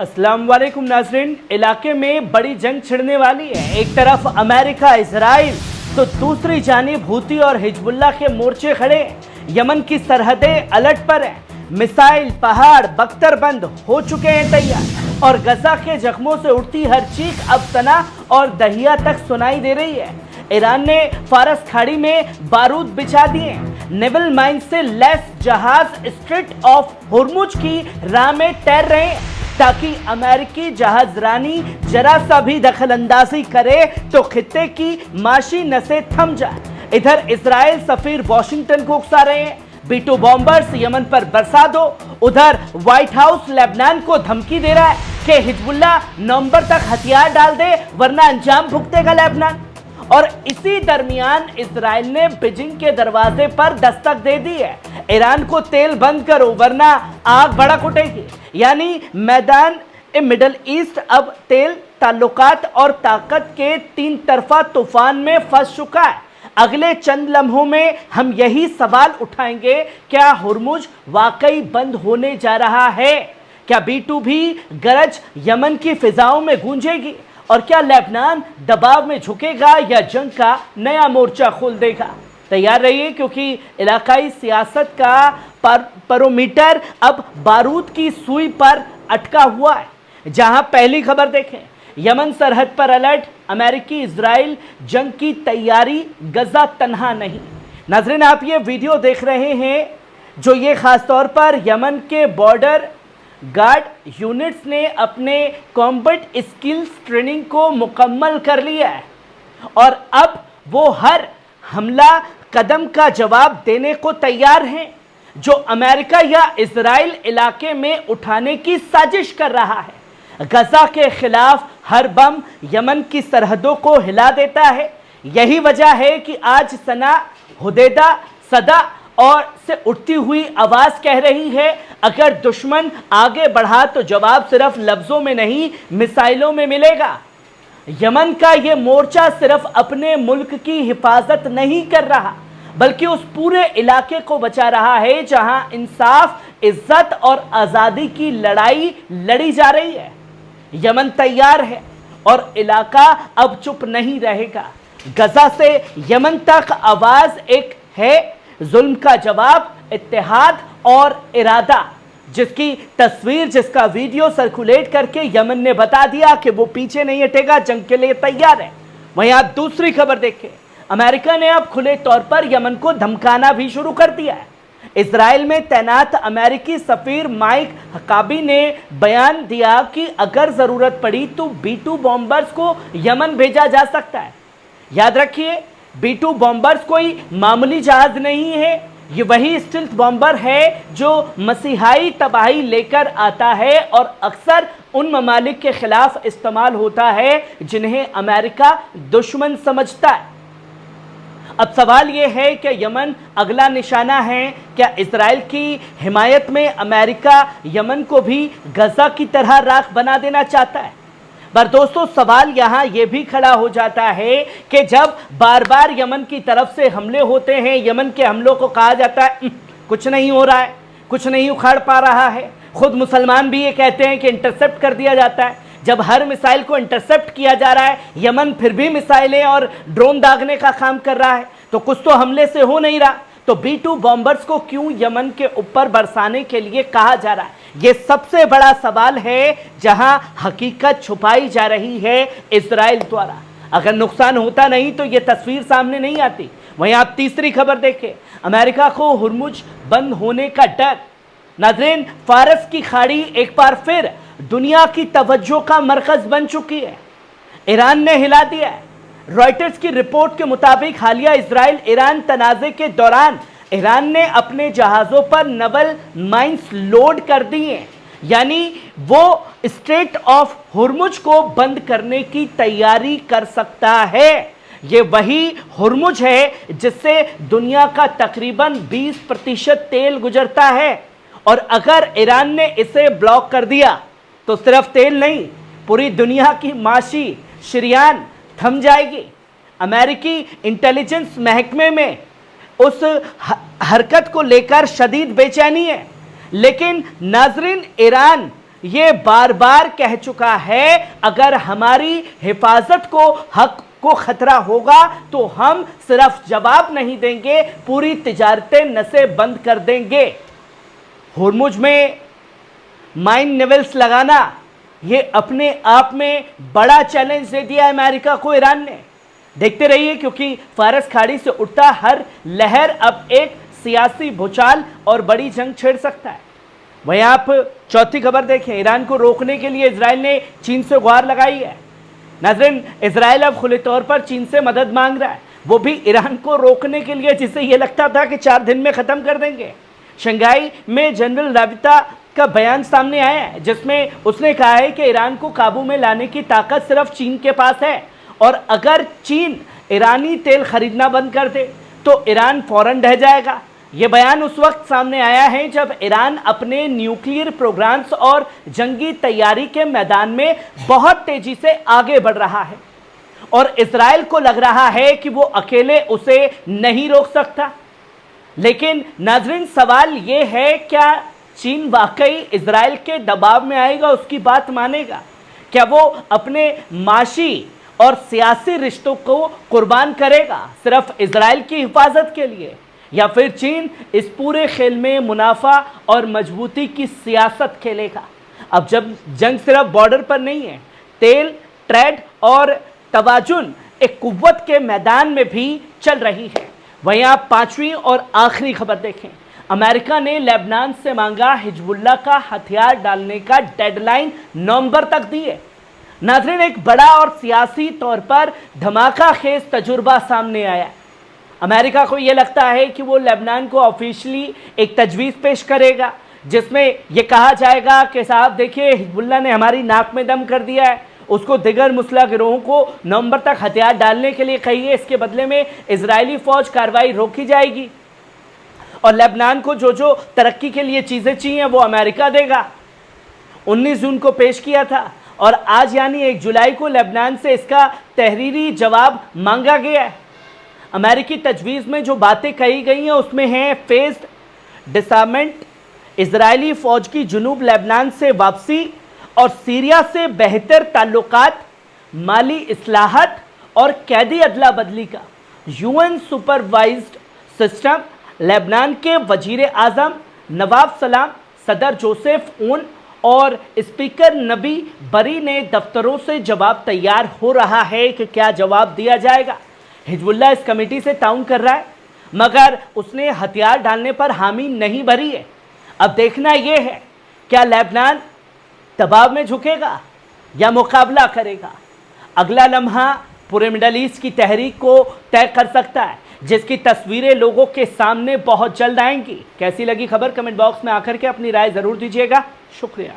अस्सलाम वालेकुम नाज़रीन। इलाके में बड़ी जंग छिड़ने वाली है। एक तरफ अमेरिका इजराइल तो दूसरी जानिब हूती और हिजबुल्लाह के मोर्चे खड़े हैं। यमन की सरहदें अलर्ट पर हैं। मिसाइल, पहाड़, बख्तरबंद हो चुके हैं तैयार और गजा के जख्मों से उठती हर चीख अब सना और दहिया तक सुनाई दे रही है। ईरान ने फारस खाड़ी में बारूद बिछा दिए। नेवल माइन से लैस जहाज स्ट्रेट ऑफ हुर्मुज की राह में तैर रहे हैं ताकि अमेरिकी जहाजरानी जरा सा भी दखल अंदाजी करे तो खित्ते की माशी नसें थम जाए। इधर इजराइल सफीर वॉशिंगटन को उकसा रहे हैं, B-2 बॉम्बर्स यमन पर बरसा दो। उधर व्हाइट हाउस लेबनान को धमकी दे रहा है कि हिजबुल्लाह नवंबर तक हथियार डाल दे वरना अंजाम भुगतेगा लेबनान। और इसी दरमियान इजराइल ने बीजिंग के दरवाजे पर दस्तक दे दी है, ईरान को तेल बंद करो वरना आग भड़क उठेगी। यानी मैदान मिडल ईस्ट अब तेल, ताल्लुकात और ताकत के तीन तरफा तूफान में फंस चुका है। अगले चंद लम्हों में हम यही सवाल उठाएंगे, क्या हुर्मुज वाकई बंद होने जा रहा है? क्या B-2 भी गरज यमन की फिजाओं में गूंजेगी? और क्या लेबनान दबाव में झुकेगा या जंग का नया मोर्चा खोल देगा? तैयार रहिए क्योंकि इलाकाई सियासत का बैरोमीटर अब बारूद की सुई पर अटका हुआ है। जहां पहली खबर देखें, यमन सरहद पर अलर्ट, अमेरिकी इजराइल जंग की तैयारी, गजा तन्हा नहीं। नाज़रीन, आप ये वीडियो देख रहे हैं जो ये खास तौर पर यमन के बॉर्डर गार्ड यूनिट्स ने अपने कॉम्बैट स्किल्स ट्रेनिंग को मुकम्मल कर लिया है और अब वो हर हमला कदम का जवाब देने को तैयार हैं जो अमेरिका या इजराइल इलाके में उठाने की साजिश कर रहा है। गजा के खिलाफ हर बम यमन की सरहदों को हिला देता है। यही वजह है कि आज सना, हुदैदा, सदा और से उठती हुई आवाज कह रही है, अगर दुश्मन आगे बढ़ा तो जवाब सिर्फ लफ्जों में नहीं मिसाइलों में मिलेगा। यमन का ये मोर्चा सिर्फ अपने मुल्क की हिफाजत नहीं कर रहा बल्कि उस पूरे इलाके को बचा रहा है जहां इंसाफ, इज्जत और आज़ादी की लड़ाई लड़ी जा रही है। यमन तैयार है और इलाका अब चुप नहीं रहेगा। गजा से यमन तक आवाज एक है, जुल्म का जवाब, इत्तेहाद और इरादा। जिसकी तस्वीर, जिसका वीडियो सर्कुलेट करके यमन ने बता दिया कि वो पीछे नहीं हटेगा, जंग के लिए तैयार है। वहीं आप दूसरी खबर देखें, अमेरिका ने अब खुले तौर पर यमन को धमकाना भी शुरू कर दिया है। इजराइल में तैनात अमेरिकी सफीर माइक हकाबी ने बयान दिया कि अगर जरूरत पड़ी तो B-2 बॉम्बर्स को यमन भेजा जा सकता है। याद रखिए, B-2 बॉम्बर्स कोई मामूली जहाज नहीं है, ये वही स्टिल्थ बॉम्बर है जो मसीहाई तबाही लेकर आता है और अक्सर उन ममालिक के खिलाफ इस्तेमाल होता है जिन्हें अमेरिका दुश्मन समझता है। अब सवाल यह है कि यमन अगला निशाना है। क्या इजराइल की हिमायत में अमेरिका यमन को भी गजा की तरह राख बना देना चाहता है? पर दोस्तों, सवाल यहाँ ये भी खड़ा हो जाता है कि जब बार बार यमन की तरफ से हमले होते हैं, यमन के हमलों को कहा जाता है कुछ नहीं हो रहा है, कुछ नहीं उखाड़ पा रहा है। खुद मुसलमान भी ये कहते हैं कि इंटरसेप्ट कर दिया जाता है। जब हर मिसाइल को इंटरसेप्ट किया जा रहा है, यमन फिर भी मिसाइलें और ड्रोन दागने का काम कर रहा है, तो कुछ तो हमले से हो नहीं रहा। तो B-2 बॉम्बर्स को क्यों यमन के ऊपर बरसाने के लिए कहा जा रहा है? ये सबसे बड़ा सवाल है जहां हकीकत छुपाई जा रही है इजराइल द्वारा। अगर नुकसान होता नहीं तो ये तस्वीर सामने नहीं आती। वहीं आप तीसरी खबर देखें, अमेरिका को हुर्मुज बंद होने का डर। नाज़रीन, फारस की खाड़ी एक बार फिर दुनिया की तवज्जो का मरकज बन चुकी है। ईरान ने हिला दिया है। रॉयटर्स की रिपोर्ट के मुताबिक हालिया इजराइल ईरान तनाज़े के दौरान ईरान ने अपने जहाज़ों पर नवल माइंस लोड कर दिए, यानी वो स्ट्रेट ऑफ हुर्मुज को बंद करने की तैयारी कर सकता है। ये वही हुर्मुज है जिससे दुनिया का तकरीबन 20% तेल गुजरता है और अगर ईरान ने इसे ब्लॉक कर दिया तो सिर्फ तेल नहीं, पूरी दुनिया की माशी शरियान थम जाएगी। अमेरिकी इंटेलिजेंस महकमे में उस हरकत को लेकर शदीद बेचैनी है। लेकिन नाजरीन, ईरान ये बार बार कह चुका है, अगर हमारी हिफाजत को, हक को खतरा होगा तो हम सिर्फ जवाब नहीं देंगे, पूरी तिजारतें नसें बंद कर देंगे। होर्मुज में माइन नेवल्स लगाना, ये अपने आप में बड़ा चैलेंज दे दिया अमेरिका को ईरान ने। देखते रहिए, क्योंकि फारस खाड़ी से उठता हर लहर अब एक सियासी भूचाल और बड़ी जंग छेड़ सकता है। वहीं आप चौथी खबर देखें, ईरान को रोकने के लिए इजराइल ने चीन से गुहार लगाई है। नाज़रीन, इजराइल अब खुले तौर पर चीन से मदद मांग रहा है, वो भी ईरान को रोकने के लिए, जिसे ये लगता था कि 4 दिन में खत्म कर देंगे। शंघाई में जनरल राबिता का बयान सामने आया है, जिसमें उसने कहा है कि ईरान को काबू में लाने की ताकत सिर्फ चीन के पास है, और अगर चीन ईरानी तेल खरीदना बंद कर दे तो ईरान फौरन ढह जाएगा। यह बयान उस वक्त सामने आया है जब ईरान अपने न्यूक्लियर प्रोग्राम्स और जंगी तैयारी के मैदान में बहुत तेजी से आगे बढ़ रहा है, और इजराइल को लग रहा है कि वो अकेले उसे नहीं रोक सकता। लेकिन नाजरीन, सवाल ये है, क्या चीन वाकई इजराइल के दबाव में आएगा, उसकी बात मानेगा? क्या वो अपने माशी और सियासी रिश्तों को कुर्बान करेगा सिर्फ इजराइल की हिफाजत के लिए, या फिर चीन इस पूरे खेल में मुनाफा और मजबूती की सियासत खेलेगा? अब जब जंग सिर्फ बॉर्डर पर नहीं है, तेल, ट्रेड और तवाजुन एक कुव्वत के मैदान में भी चल रही है। वहीं आप 5वीं और आखिरी खबर देखें, अमेरिका ने लेबनान से मांगा हिजबुल्लाह का हथियार डालने का डेडलाइन नवंबर तक दी है। नाज़रीन, एक बड़ा और सियासी तौर पर धमाका खेज तजुर्बा सामने आया है। अमेरिका को यह लगता है कि वो लेबनान को ऑफिशियली एक तजवीज़ पेश करेगा, जिसमें यह कहा जाएगा कि साहब देखिए, हिजबुल्लाह ने हमारी नाक में दम कर दिया है, उसको दिगर मुस्लिम गिरोहों को नवंबर तक हथियार डालने के लिए कहिए, इसके बदले में इजरायली फौज कार्रवाई रोकी जाएगी, और लेबनान को जो जो तरक्की के लिए चीज़ें चाहिए वो अमेरिका देगा। 19 जून को पेश किया था, और आज यानी 1 जुलाई को लेबनान से इसका तहरीरी जवाब मांगा गया है। अमेरिकी तजवीज़ में जो बातें कही गई हैं उसमें हैं फेस्ड डिसआर्मेंट, इजरायली फ़ौज की जुनूब लेबनान से वापसी और सीरिया से बेहतर ताल्लुकात, माली इस्लाहत और कैदी अदला बदली का यूएन सुपरवाइज्ड सिस्टम। लेबनान के वजीर आज़म नवाब सलाम, सदर जोसेफ ऊन और स्पीकर नबी बरी ने दफ्तरों से जवाब तैयार हो रहा है कि क्या जवाब दिया जाएगा। हिजबुल्लाह इस कमेटी से ताउन कर रहा है, मगर उसने हथियार डालने पर हामी नहीं भरी है। अब देखना यह है, क्या लेबनान दबाव में झुकेगा या मुकाबला करेगा? अगला लम्हा पूरे मिडल ईस्ट की तहरीक को तय कर सकता है, जिसकी तस्वीरें लोगों के सामने बहुत जल्द आएंगी। कैसी लगी खबर, कमेंट बॉक्स में आकर के अपनी राय ज़रूर दीजिएगा। शुक्रिया।